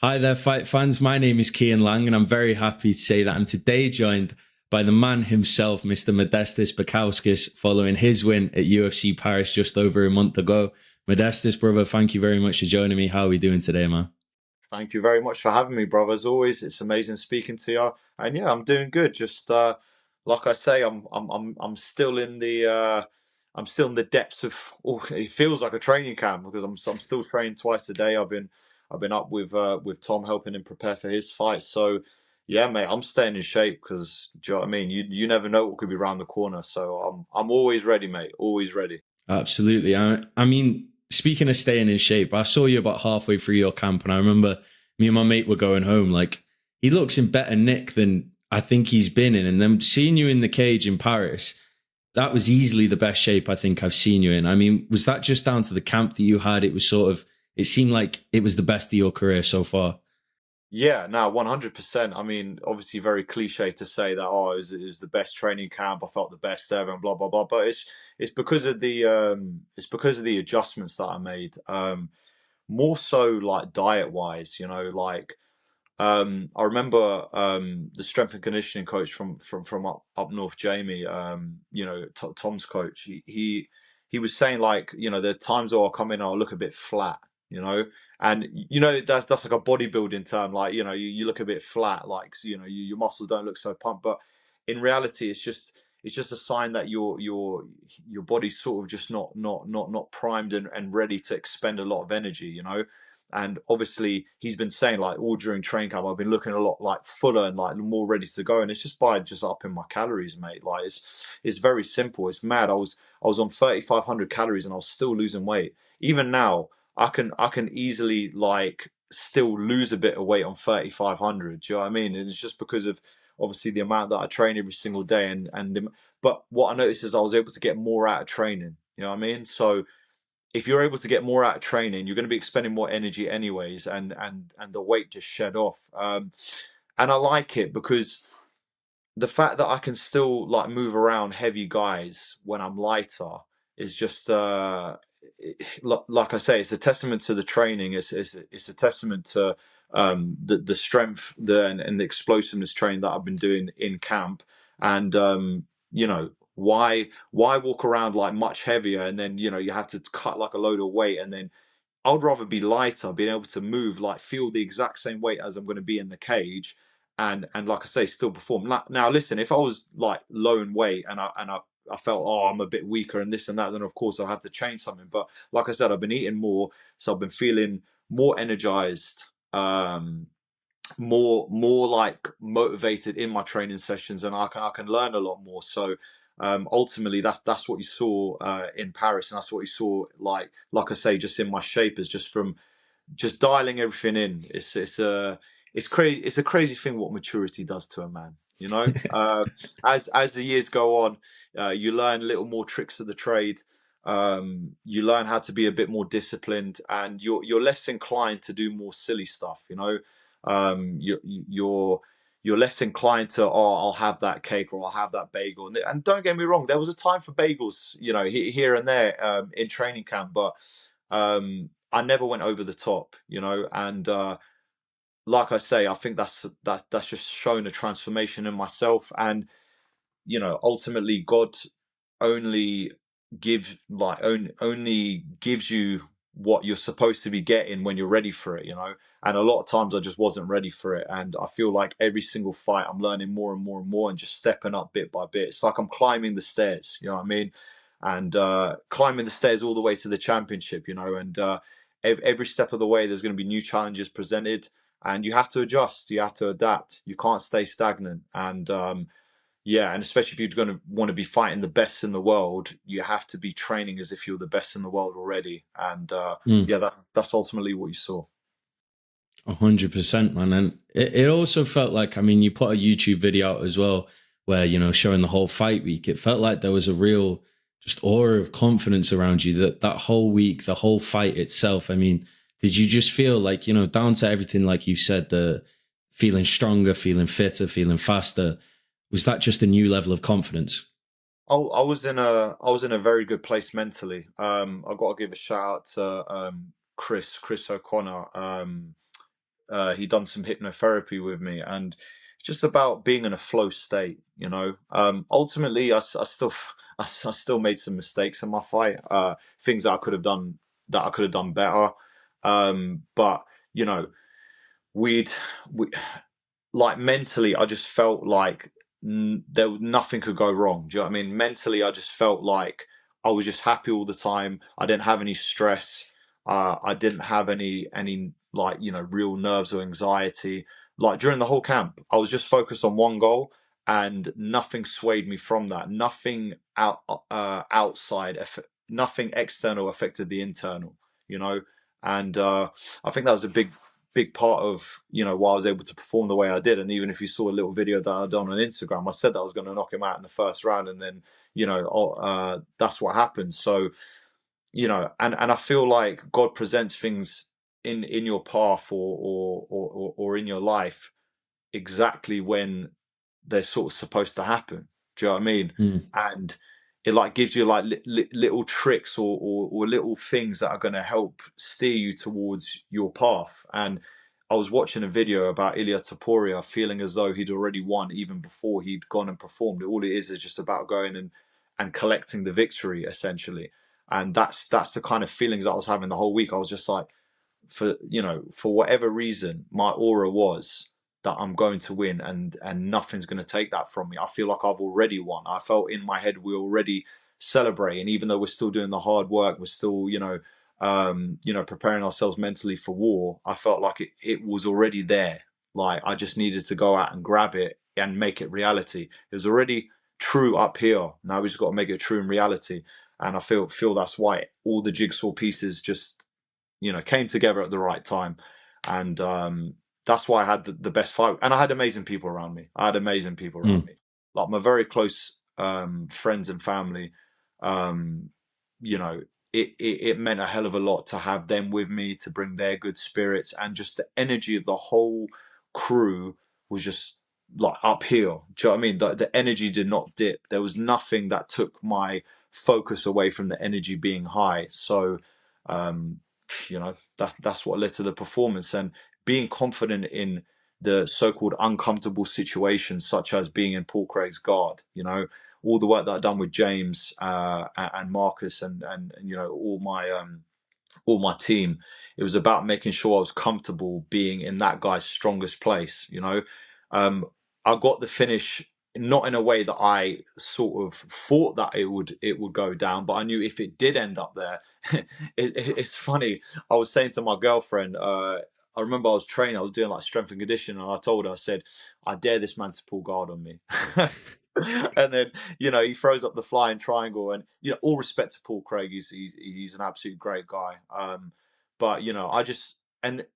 Hi there, fight fans. My name is Kian Lang, and I'm very happy to say that I'm today joined by the man himself, Mr. Modestas Bukauskas, following his win at UFC Paris just over a month ago. Modestas, brother, thank you very much for joining me. How are we doing today, man? Thank you very much for having me, brother. As always, it's amazing speaking to you. And yeah, I'm doing good. Just like I say, I'm still in I'm still in the depths of. Oh, it feels like a training camp because I'm still training twice a day. I've been up with Tom helping him prepare for his fight. So yeah, mate, I'm staying in shape because do you know what I mean? You never know what could be around the corner. So I'm always ready, mate. Always ready. Absolutely. I mean, speaking of staying in shape, I saw you about halfway through your camp, and I remember me and my mate were going home. Like, he looks in better nick than I think he's been in. And then seeing you in the cage in Paris, that was easily the best shape I think I've seen you in. I mean, was that just down to the camp that you had? It was sort of, it seemed like it was the best of your career so far. Yeah, no, 100%. I mean, obviously very cliche to say that, oh, it was the best training camp, I felt the best ever and blah blah blah. But it's because of the adjustments that I made. More so like diet wise, like I remember the strength and conditioning coach from up north, Jamie, Tom's coach, he was saying like, there are times where I'll come in and I'll look a bit flat, you know, and that's like a bodybuilding term, like you look a bit flat, like so, your muscles don't look so pumped, but in reality, it's just a sign that your body's sort of just not primed and ready to expend a lot of energy, and obviously, he's been saying like all during training camp, I've been looking a lot like fuller and like more ready to go. And it's just by just upping my calories, mate. Like it's very simple. It's mad. I was on 3,500 calories and I was still losing weight. Even now, I can easily like still lose a bit of weight on 3,500. Do you know what I mean? And it's just because of obviously the amount that I train every single day but what I noticed is I was able to get more out of training. You know what I mean? So if you're able to get more out of training, you're going to be expending more energy anyways, and the weight just shed off. And I like it because the fact that I can still like move around heavy guys when I'm lighter is just like I say, it's a testament to the training. It's a testament to the strength and the explosiveness training that I've been doing in camp. And why walk around like much heavier and then you have to cut like a load of weight, and then I would rather be lighter, being able to move, like feel the exact same weight as I'm going to be in the cage, and like I say, still perform. Now, listen, if I was like low in weight and I felt, oh, I'm a bit weaker and this and that, then of course I'll have to change something. But like I said, I've been eating more, so I've been feeling more energized, more like motivated in my training sessions, and I can learn a lot more. So ultimately, that's what you saw in Paris, and that's what you saw like I say, just in my shape is just from just dialing everything in. It's a crazy thing what maturity does to a man. As the years go on, you learn little more tricks of the trade. You learn how to be a bit more disciplined, and you're less inclined to do more silly stuff. You're less inclined to, oh, I'll have that cake or I'll have that bagel. And don't get me wrong, there was a time for bagels, here and there in training camp, but I never went over the top, and like I say, I think that's just shown a transformation in myself, and ultimately, God only only gives you what you're supposed to be getting when you're ready for it, and a lot of times I just wasn't ready for it, and I feel like every single fight I'm learning more and more and more and just stepping up bit by bit. It's like I'm climbing the stairs, you know what I mean, and climbing the stairs all the way to the championship, and every step of the way there's going to be new challenges presented, and you have to adjust, you have to adapt, you can't stay stagnant, and yeah, and especially if you're going to want to be fighting the best in the world, you have to be training as if you're the best in the world already. And yeah, that's ultimately what you saw. 100%, man. And it also felt like, I mean, you put a YouTube video out as well where, showing the whole fight week. It felt like there was a real just aura of confidence around you that whole week, the whole fight itself. I mean, did you just feel like, down to everything, like you said, the feeling stronger, feeling fitter, feeling faster? Was that just a new level of confidence? I was in a very good place mentally. I got to give a shout out to Chris O'Connor. he done some hypnotherapy with me, and it's just about being in a flow state. Ultimately, I still I still made some mistakes in my fight, things that I could have done better. But you know, we'd we like mentally, I just felt like nothing could go wrong. Do you know what I mean? Mentally, I just felt like I was just happy all the time. I didn't have any stress. I didn't have any like real nerves or anxiety. Like during the whole camp, I was just focused on one goal, and nothing swayed me from that. Nothing outside, nothing external affected the internal. You know, and I think that was a big part of why I was able to perform the way I did. And even if you saw a little video that I'd done on Instagram, I said that I was going to knock him out in the first round, and then that's what happened. So and I feel like God presents things in your path or in your life exactly when they're sort of supposed to happen. Do you know what I mean? Mm. And it like gives you like little tricks or little things that are going to help steer you towards your path. And I was watching a video about Ilia Topuria feeling as though he'd already won even before he'd gone and performed. All it is just about going and collecting the victory, essentially. And that's the kind of feelings that I was having the whole week. I was just like, for whatever reason, my aura was that I'm going to win, and nothing's going to take that from me. I feel like I've already won. I felt in my head we're already celebrating, even though we're still doing the hard work. We're still preparing ourselves mentally for war. I felt like it was already there. Like I just needed to go out and grab it and make it reality. It was already true up here. Now we just got to make it true in reality. And I feel that's why all the jigsaw pieces just came together at the right time. And that's why I had the best fight. And I had amazing people around me. Like my very close friends and family. It meant a hell of a lot to have them with me, to bring their good spirits, and just the energy of the whole crew was just like up here. Do you know what I mean? The energy did not dip. There was nothing that took my focus away from the energy being high. So that's what led to the performance, and being confident in the so-called uncomfortable situations, such as being in Paul Craig's guard. All the work that I've done with James and Marcus and all my team. It was about making sure I was comfortable being in that guy's strongest place. I got the finish not in a way that I sort of thought that it would go down, but I knew if it did end up there, it's funny. I was saying to my girlfriend, I remember I was training, I was doing like strength and conditioning, and I told her, I said, I dare this man to pull guard on me. And then he throws up the flying triangle, and all respect to Paul Craig, he's an absolute great guy. But I just and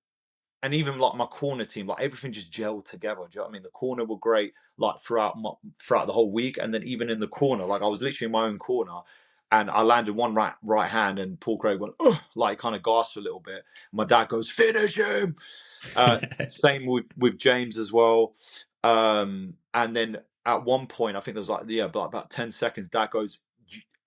even like my corner team, like everything just gelled together. Do you know what I mean? The corner were great, like throughout the whole week, and then even in the corner, like I was literally in my own corner, and I landed one right hand, and Paul Craig went, ugh, like kind of gasped a little bit. My dad goes, finish him. Same with James as well. And then at one point, I think there was like about 10 seconds. Dad goes,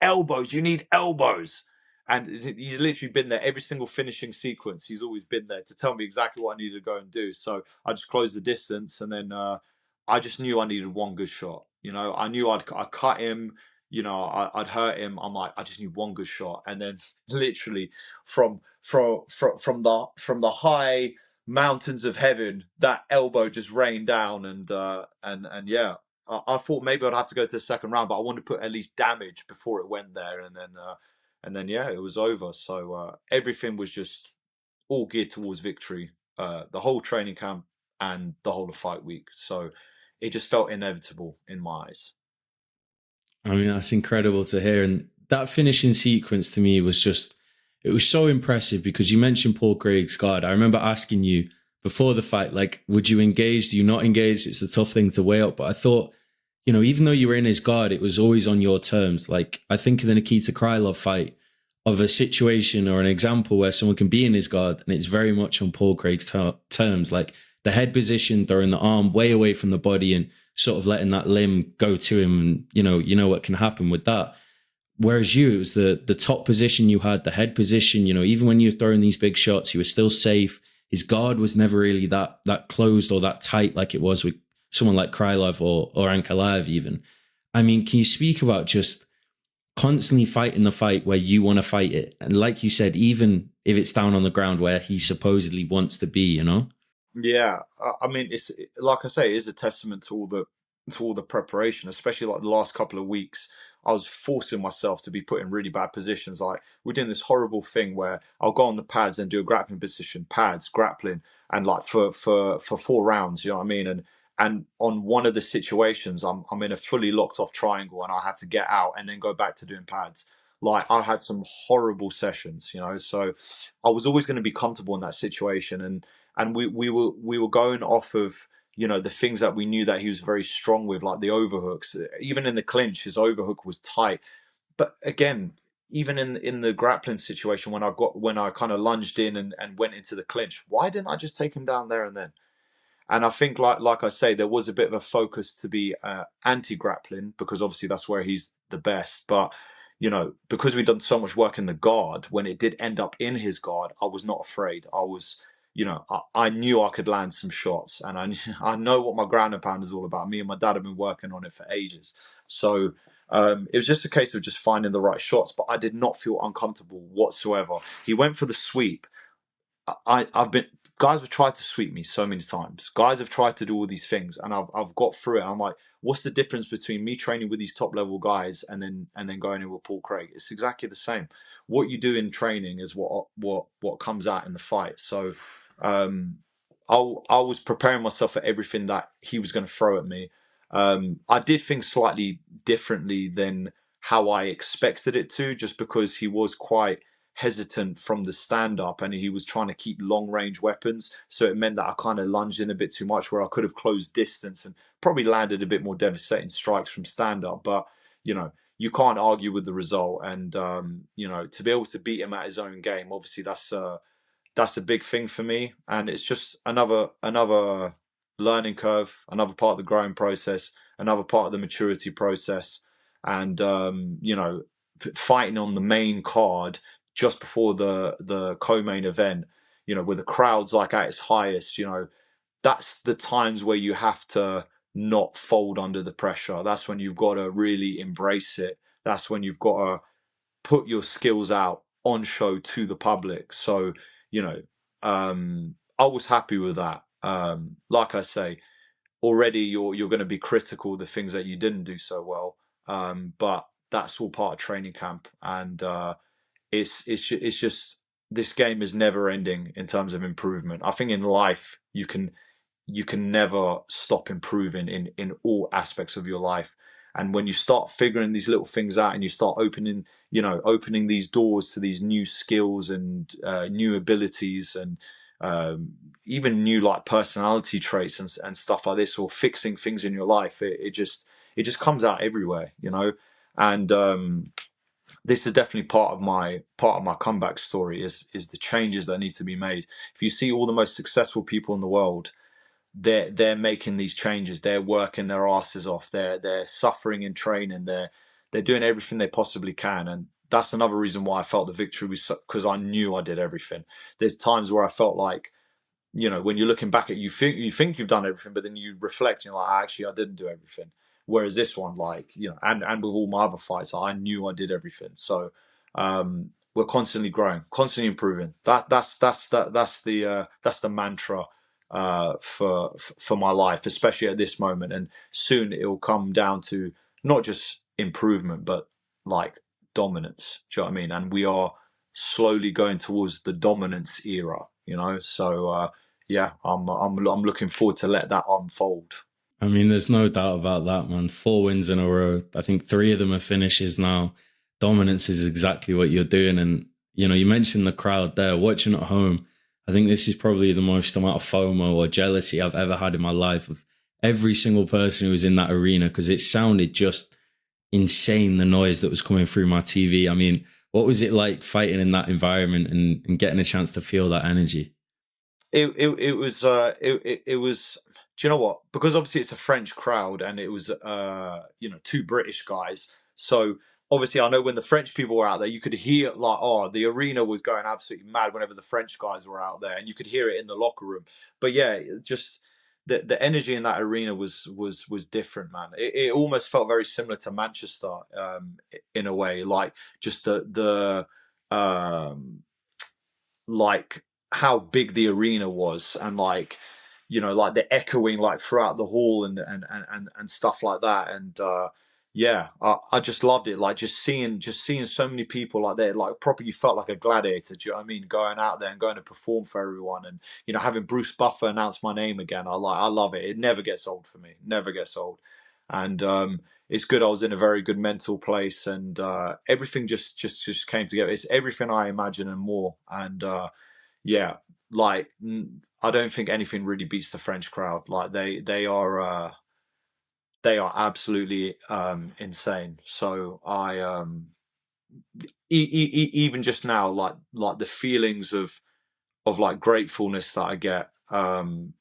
elbows. You need elbows. And he's literally been there every single finishing sequence. He's always been there to tell me exactly what I needed to go and do. So I just closed the distance, and then I just knew I needed one good shot. I knew I'd cut him. I'd hurt him. I'm like, I just need one good shot. And then literally from the high mountains of heaven, that elbow just rained down, and yeah. I thought maybe I'd have to go to the second round, but I wanted to put at least damage before it went there, and then yeah, it was over. So everything was just all geared towards victory, the whole training camp and the whole of fight week. So it just felt inevitable in my eyes. I mean, that's incredible to hear. And that finishing sequence to me was it was so impressive, because you mentioned Paul Craig's guard. I remember asking you before the fight, like, would you engage? Do you not engage? It's a tough thing to weigh up. But I thought, even though you were in his guard, it was always on your terms. Like, I think of the Nikita Krylov fight of a situation or an example where someone can be in his guard, and it's very much on Paul Craig's terms, like the head position, throwing the arm way away from the body and sort of letting that limb go to him. And, you know what can happen with that. Whereas it was the top position you had, the head position, even when you're throwing these big shots, you were still safe. his guard was never really that closed or that tight like it was with someone like Krylov or Ankalaev even. I mean, can you speak about just constantly fighting the fight where you want to fight it? And like you said, even if it's down on the ground where he supposedly wants to be, you know? Yeah, I mean, it's like I say, it is a testament to all the preparation, especially like the last couple of weeks. I was forcing myself to be put in really bad positions. Like we're doing this horrible thing where I'll go on the pads and do a grappling position, pads, grappling, and like for 4 rounds, you know what I mean? And on one of the situations, I'm in a fully locked off triangle, and I had to get out and then go back to doing pads. Like I had some horrible sessions, you know. So I was always going to be comfortable in that situation, and we were going off of, you know, the things that we knew that he was very strong with, like the overhooks. Even in the clinch, his overhook was tight. But again, even in the grappling situation, when I kind of lunged in and went into the clinch, why didn't I just take him down there and then? And I think, like I say, there was a bit of a focus to be anti-grappling, because obviously that's where he's the best. But, you know, because we'd done so much work in the guard, when it did end up in his guard, I was not afraid. I was, you know, I knew I could land some shots, and I know what my ground and pound is all about. Me and my dad have been working on it for ages. So it was just a case of just finding the right shots, but I did not feel uncomfortable whatsoever. He went for the sweep. I've been guys have tried to sweep me so many times. Guys have tried to do all these things, and I've got through it. I'm like, what's the difference between me training with these top level guys and then going in with Paul Craig? It's exactly the same. What you do in training is what comes out in the fight. So um, I was preparing myself for everything that he was going to throw at me. I did things slightly differently than how I expected it to, just because he was quite hesitant from the stand up, and he was trying to keep long range weapons. So it meant that I kind of lunged in a bit too much, where I could have closed distance and probably landed a bit more devastating strikes from stand up. But, you know, you can't argue with the result. And, you know, to be able to beat him at his own game, obviously that's a big thing for me, and it's just another learning curve, another part of the growing process, another part of the maturity process. And you know, fighting on the main card just before the co-main event, you know, with the crowds like at its highest, you know, that's the times where you have to not fold under the pressure. That's when you've got to really embrace it. That's when you've got to put your skills out on show to the public. So, you know, I was happy with that. Like I say, already you're going to be critical of the things that you didn't do so well, but that's all part of training camp, and it's just, this game is never ending in terms of improvement. I think in life you can never stop improving in all aspects of your life. And when you start figuring these little things out, and you start opening these doors to these new skills and new abilities, and even new like personality traits and stuff like this, or fixing things in your life, it just comes out everywhere, you know. And this is definitely part of my comeback story, is the changes that need to be made. If you see all the most successful people in the world, they're making these changes. They're working their asses off. They're suffering in training. They're doing everything they possibly can. And that's another reason why I felt the victory was, because I knew I did everything. There's times where I felt like, you know, when you're looking back at, you think you've done everything, but then you reflect and you're like, actually I didn't do everything. Whereas this one, like, you know, and with all my other fights, I knew I did everything. So we're constantly growing, constantly improving. That's the mantra for my life, especially at this moment. And soon it will come down to not just improvement, but like dominance. Do you know what I mean? And we are slowly going towards the dominance era, you know. So yeah, I'm looking forward to let that unfold. I mean, there's no doubt about that, man. 4 wins in a row. I think 3 of them are finishes now. Dominance is exactly what you're doing. And, you know, you mentioned the crowd there watching at home. I think this is probably the most amount of FOMO or jealousy I've ever had in my life of every single person who was in that arena, because it sounded just insane, the noise that was coming through my TV. I mean, what was it like fighting in that environment and getting a chance to feel that energy? It was. Do you know what? Because obviously it's a French crowd, and it was 2 British guys. So obviously I know when the French people were out there, you could hear like, oh, the arena was going absolutely mad whenever the French guys were out there, and you could hear it in the locker room. But yeah, just the energy in that arena was different, man. It almost felt very similar to Manchester, in a way, like just the like how big the arena was, and like, you know, like the echoing like throughout the hall, and stuff like that. And yeah, I just loved it. Like just seeing so many people like that, like proper, you felt like a gladiator. Do you know what I mean? Going out there and going to perform for everyone, and you know, having Bruce Buffer announce my name again. I love it. It never gets old for me. Never gets old. And it's good. I was in a very good mental place, and everything just came together. It's everything I imagine and more. And yeah, like I don't think anything really beats the French crowd. Like they are absolutely insane. So even just now, like the feelings of like gratefulness that I get,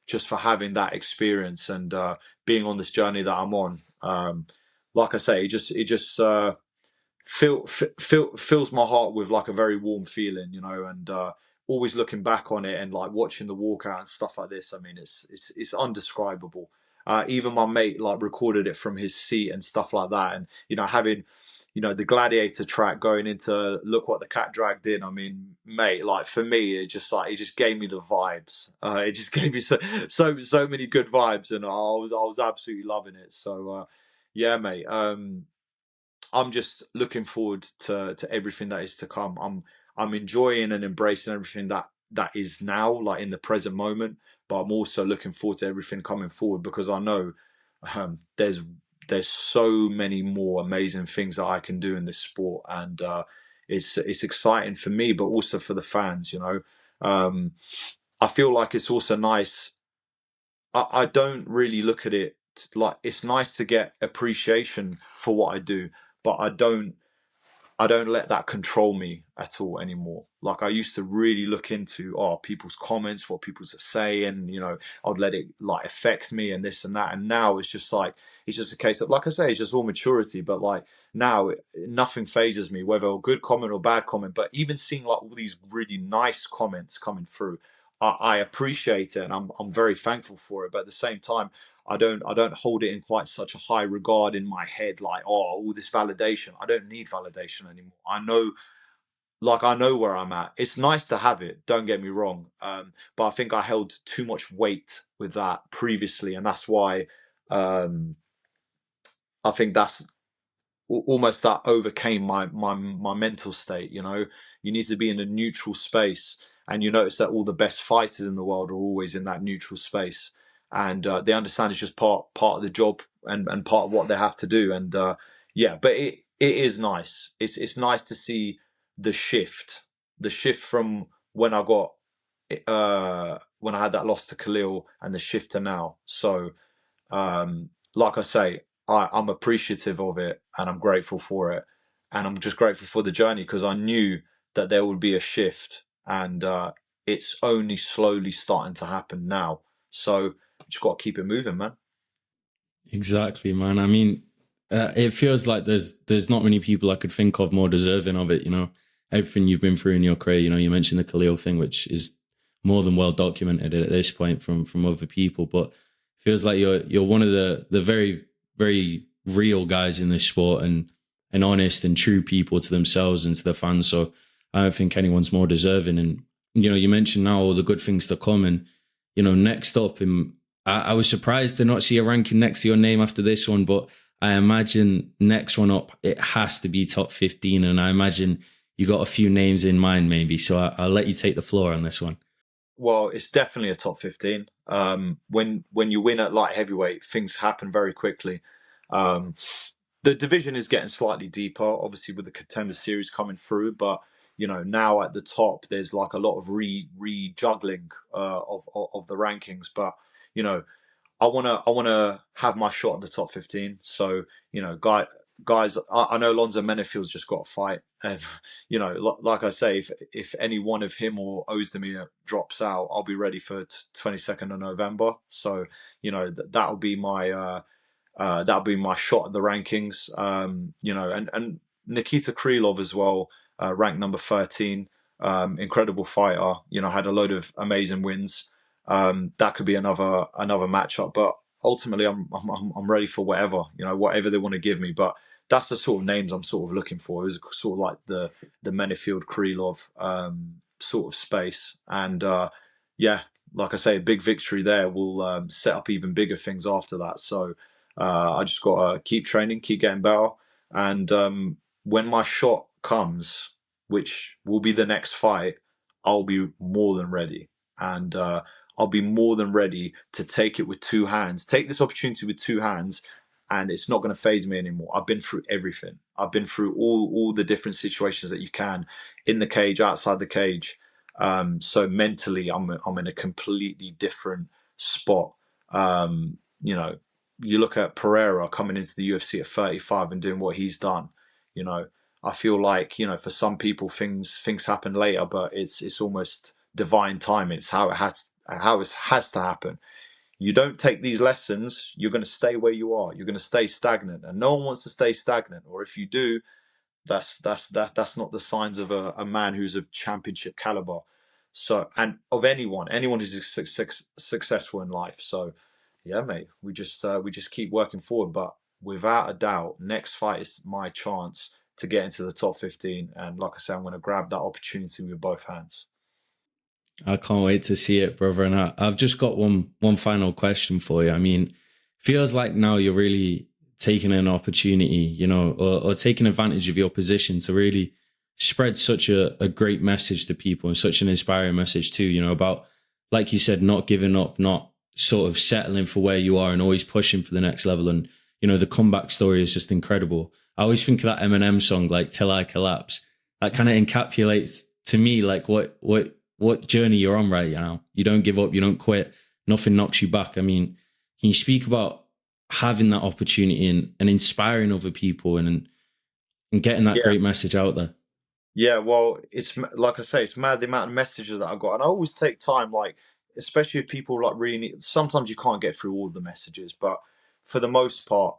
just for having that experience, and being on this journey that I'm on. Like I say, it just fills my heart with like a very warm feeling, you know. And always looking back on it, and like watching the walkout and stuff like this. I mean, it's undescribable. Even my mate like recorded it from his seat and stuff like that. And you know, having, you know, the Gladiator track going into Look What the Cat Dragged In. I mean, mate, like for me, it just gave me the vibes. It just gave me so many good vibes, and I was absolutely loving it. So yeah, mate. I'm just looking forward to everything that is to come. I'm enjoying and embracing everything that is now, like in the present moment. But I'm also looking forward to everything coming forward, because I know there's so many more amazing things that I can do in this sport. And it's exciting for me, but also for the fans. You know, I feel like it's also nice. I don't really look at it like, it's nice to get appreciation for what I do, but I don't let that control me at all anymore. Like I used to really look into people's comments, what people are saying, you know, I'd let it like affect me and this and that. And now it's just like, it's just a case of, like I say, it's just all maturity. But like now nothing phases me, whether a good comment or bad comment. But even seeing like all these really nice comments coming through, I appreciate it, and I'm very thankful for it. But at the same time, I don't hold it in quite such a high regard in my head, like, oh, all this validation. I don't need validation anymore. I know where I'm at. It's nice to have it, don't get me wrong. But I think I held too much weight with that previously, and that's why um I think that's almost that overcame my mental state. You know, you need to be in a neutral space, and you notice that all the best fighters in the world are always in that neutral space, and they understand it's just part of the job, and part of what they have to do. And yeah, but it is nice. It's nice to see the shift from when I got when I had that loss to Khalil, and the shift to now. So like I say, I'm appreciative of it, and I'm grateful for it, and I'm just grateful for the journey, because I knew that there would be a shift, and it's only slowly starting to happen now. So just got to keep it moving, man. Exactly, man. I mean, it feels like there's not many people I could think of more deserving of it. You know, everything you've been through in your career. You know, you mentioned the Khalil thing, which is more than well documented at this point from other people. But it feels like you're one of the very very real guys in this sport, and honest and true people to themselves and to the fans. So I don't think anyone's more deserving. And you know, you mentioned now all the good things to come, and you know, next up in I was surprised to not see a ranking next to your name after this one, but I imagine next one up, it has to be top 15. And I imagine you got a few names in mind, maybe. So I'll let you take the floor on this one. Well, it's definitely a top 15. When you win at light heavyweight, things happen very quickly. Um, the division is getting slightly deeper, obviously with the contender series coming through. But you know, now at the top, there's like a lot of rejuggling of the rankings. But you know, I wanna have my shot at the top 15. So you know, guys, I know Lonzo Menifield's just got a fight, and you know, like I say, if any one of him or Ozdemir drops out, I'll be ready for 22nd of November. So you know, that'll be my shot at the rankings. You know, and Nikita Krylov as well, ranked number 13. Incredible fighter. Had a load of amazing wins. That could be another matchup, but ultimately, I'm ready for whatever whatever they want to give me. But that's the sort of names I'm sort of looking for. It was sort of like the Menifield Krylov sort of space, and yeah, like I say, a big victory there will set up even bigger things after that. So I just got to keep training, keep getting better, and when my shot comes, which will be the next fight, I'll be more than ready, and I'll be more than ready to take it with two hands, take this opportunity with two hands, and it's not going to phase me anymore. I've been through everything. I've been through all the different situations that you can, in the cage, outside the cage. So mentally, I'm in a completely different spot. You know, you look at Pereira coming into the UFC at 35 and doing what he's done. You know, I feel like for some people things happen later, but it's almost divine timing. It's how it has to happen. You don't take these lessons, you're going to stay where you are. You're going to stay stagnant, and no one wants to stay stagnant. Or if you do, that's not the signs of a man who's of championship caliber. So, and of anyone who's successful in life. So, yeah, mate, we just keep working forward. But without a doubt, next fight is my chance to get into the top 15. And like I said, I'm going to grab that opportunity with both hands. I can't wait to see it, brother. And I've just got one final question for you. I mean, feels like now you're really taking an opportunity, or taking advantage of your position to really spread such a great message to people, and such an inspiring message too, about, like you said, not giving up, not sort of settling for where you are, and always pushing for the next level. And, the comeback story is just incredible. I always think of that Eminem song, like Till I Collapse. That kind of encapsulates to me, like what journey you're on right now. You don't give up, you don't quit, nothing knocks you back. I mean, can you speak about having that opportunity and inspiring other people and getting that Yeah. great message out there? Yeah, well, it's like I say, it's mad the amount of messages that I got, and I always take time, like especially if people like really need. Sometimes you can't get through all the messages, but for the most part,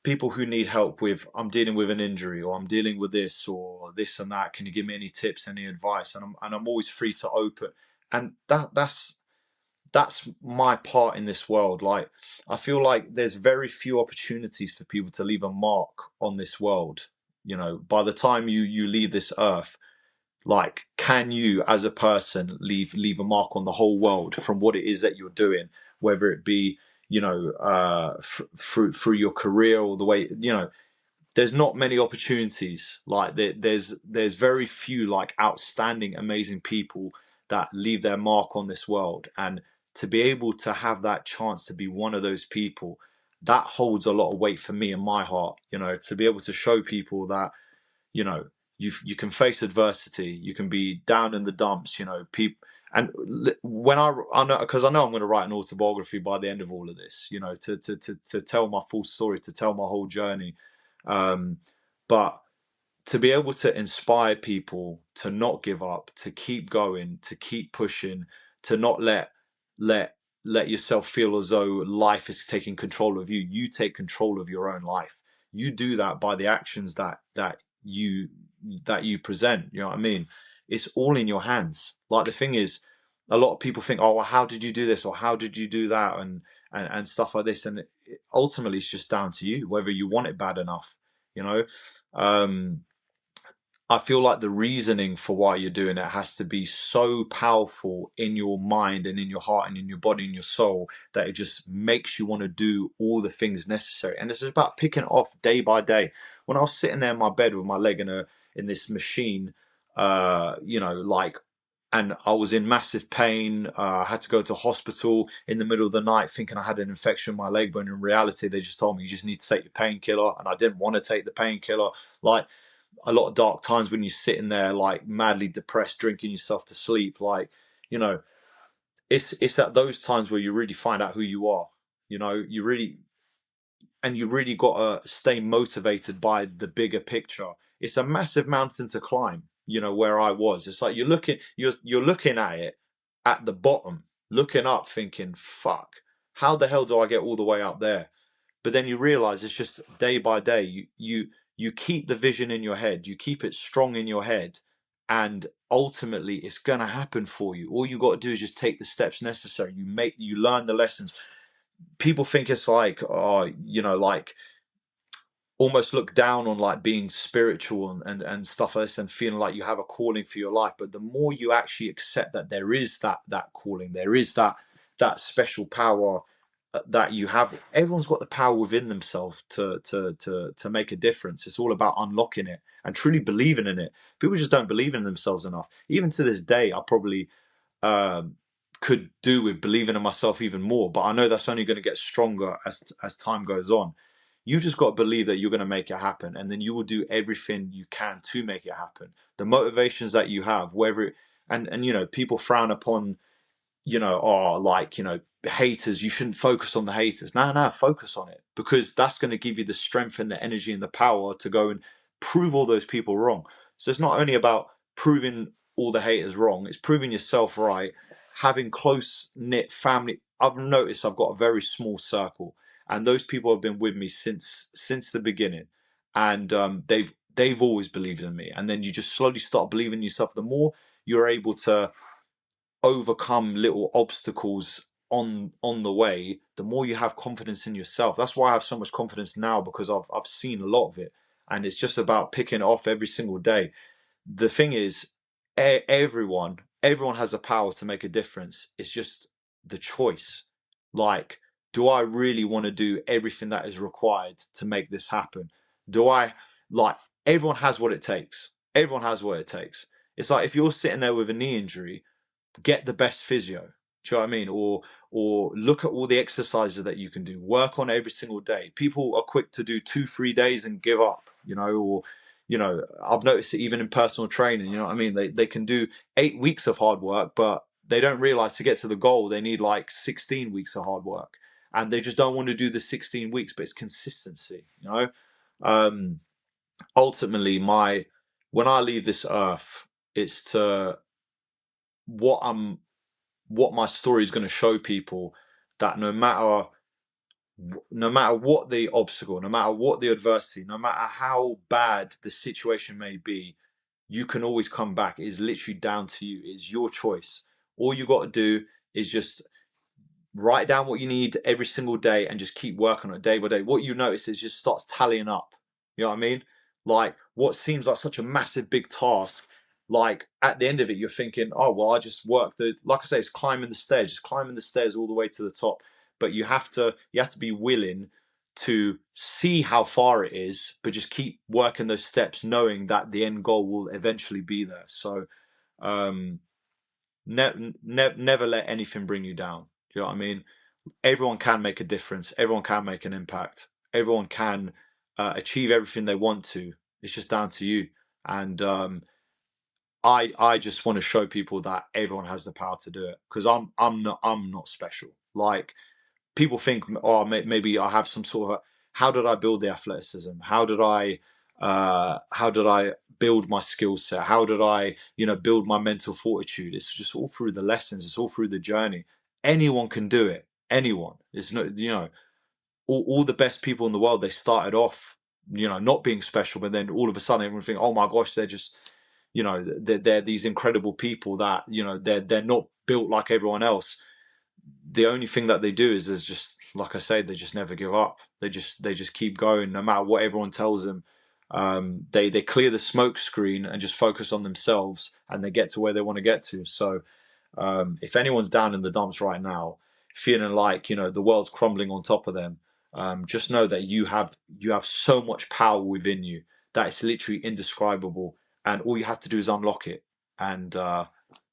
people who need help with, I'm dealing with an injury, or I'm dealing with this or this and that. Can you give me any tips, any advice? And I'm always free to open, and that's my part in this world. Like, I feel like there's very few opportunities for people to leave a mark on this world. By the time you leave this earth, like, can you as a person leave a mark on the whole world from what it is that you're doing, whether it be through your career, or the way there's not many opportunities. Like, there's very few like outstanding, amazing people that leave their mark on this world, and to be able to have that chance to be one of those people, that holds a lot of weight for me in my heart. To be able to show people that you know you can face adversity, you can be down in the dumps, people. And when I know, because I know I'm going to write an autobiography by the end of all of this, to tell my full story, to tell my whole journey. But to be able to inspire people to not give up, to keep going, to keep pushing, to not let let yourself feel as though life is taking control of you. You take control of your own life. You do that by the actions you that you present. You know what I mean? It's all in your hands. Like, the thing is, a lot of people think, oh, well, how did you do this, or how did you do that, and stuff like this. And ultimately, it's just down to you whether you want it bad enough. You know. I feel like the reasoning for why you're doing it has to be so powerful in your mind and in your heart and in your body and your soul, that it just makes you want to do all the things necessary. And it's just about picking it off day by day. When I was sitting there in my bed with my leg in this machine, like, and I was in massive pain. I had to go to hospital in the middle of the night thinking I had an infection in my leg, but in reality, they just told me you just need to take your painkiller. And I didn't want to take the painkiller. Like, a lot of dark times when you're sitting there like madly depressed, drinking yourself to sleep. Like, you know, it's at those times where you really find out who you are. You really got to stay motivated by the bigger picture. It's a massive mountain to climb. Where I was, it's like you're looking at it at the bottom, looking up, thinking, "Fuck, how the hell do I get all the way up there?" But then you realize it's just day by day. you keep the vision in your head, you keep it strong in your head, and ultimately it's going to happen for you. All you got to do is just take the steps necessary. You learn the lessons. People think it's like, oh, like almost look down on like being spiritual and stuff like this, and feeling like you have a calling for your life. But the more you actually accept that there is that calling, there is that special power that you have. Everyone's got the power within themselves to make a difference. It's all about unlocking it and truly believing in it. People just don't believe in themselves enough. Even to this day, I probably um, could do with believing in myself even more. But I know that's only going to get stronger as time goes on. You just got to believe that you're going to make it happen, and then you will do everything you can to make it happen. The motivations that you have, whether it, and people frown upon, haters. You shouldn't focus on the haters. No, focus on it, because that's going to give you the strength and the energy and the power to go and prove all those people wrong. So it's not only about proving all the haters wrong, it's proving yourself right, having close knit family. I've noticed I've got a very small circle, and those people have been with me since the beginning, and they've always believed in me. And then you just slowly start believing in yourself. The more you're able to overcome little obstacles on the way, the more you have confidence in yourself. That's why I have so much confidence now, because I've seen a lot of it, and it's just about picking it off every single day. The thing is, everyone has the power to make a difference. It's just the choice. Like, do I really want to do everything that is required to make this happen? Do I like Everyone has what it takes. Everyone has what it takes. It's like if you're sitting there with a knee injury, get the best physio. Do you know what I mean? Or look at all the exercises that you can do. Work on every single day. People are quick to do 2-3 days and give up, or I've noticed it even in personal training, you know what I mean? They can do 8 weeks of hard work, but they don't realize to get to the goal they need like 16 weeks of hard work. And they just don't want to do the 16 weeks, but it's consistency, Um ultimately when I leave this earth, it's to what my story is going to show people, that no matter what the obstacle, no matter what the adversity, no matter how bad the situation may be, you can always come back. It is literally down to you. It's your choice. All you got to do is just write down what you need every single day and just keep working on it day by day. What you notice is just starts tallying up. You know what I mean? Like what seems like such a massive big task, like at the end of it, you're thinking, oh well, I just worked like I say, it's climbing the stairs, just climbing the stairs all the way to the top. But you have to be willing to see how far it is, but just keep working those steps, knowing that the end goal will eventually be there. So um never let anything bring you down. Do you know what I mean? Everyone can make a difference. Everyone can make an impact. Everyone can achieve everything they want to. It's just down to you. And I just want to show people that everyone has the power to do it, because I'm not special. Like people think, oh, maybe I have some sort of how did I build the athleticism? How did I build my skill set? How did I, build my mental fortitude? It's just all through the lessons. It's all through the journey. Anyone can do it. Anyone. It's not, all the best people in the world, they started off, not being special, but then all of a sudden everyone think, oh my gosh, they're just, they're these incredible people that, they're not built like everyone else. The only thing that they do is just, like I say, they just never give up. They just keep going no matter what everyone tells them. They clear the smoke screen and just focus on themselves, and they get to where they want to get to. So if anyone's down in the dumps right now, feeling like the world's crumbling on top of them, just know that you have so much power within you that it's literally indescribable, and all you have to do is unlock it. And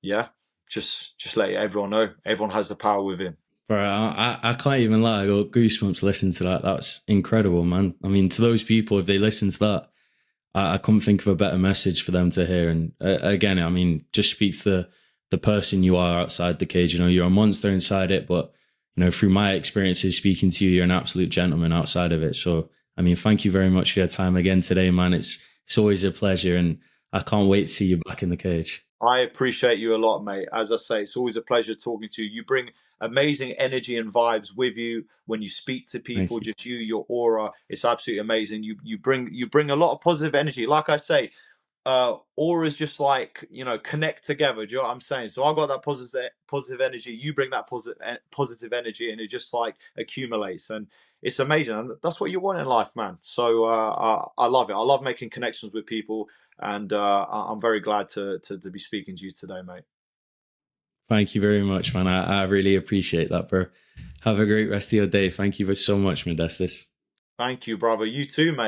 yeah, just let everyone know everyone has the power within. Bro, I can't even lie. I got goosebumps listening to that. That's incredible, man. I mean, to those people, if they listen to that, I couldn't think of a better message for them to hear. And again, I mean, just speaks to the person you are outside the cage. You're a monster inside it, but through my experiences speaking to you, you're an absolute gentleman outside of it. So, I mean, thank you very much for your time again today, man. It's always a pleasure, and I can't wait to see you back in the cage. I appreciate you a lot, mate. As I say, it's always a pleasure talking to you. You bring amazing energy and vibes with you when you speak to people. Thank you. Just you, your aura, it's absolutely amazing. You bring a lot of positive energy. Like I say, auras just like, connect together. Do you know what I'm saying? So I got that positive energy. You bring that positive energy, and it just like accumulates, and it's amazing. And that's what you want in life, man. So I love it. I love making connections with people, and I'm very glad to be speaking to you today, mate. Thank you very much, man. I really appreciate that, bro. Have a great rest of your day. Thank you so much, Modestas. Thank you, brother. You too, mate.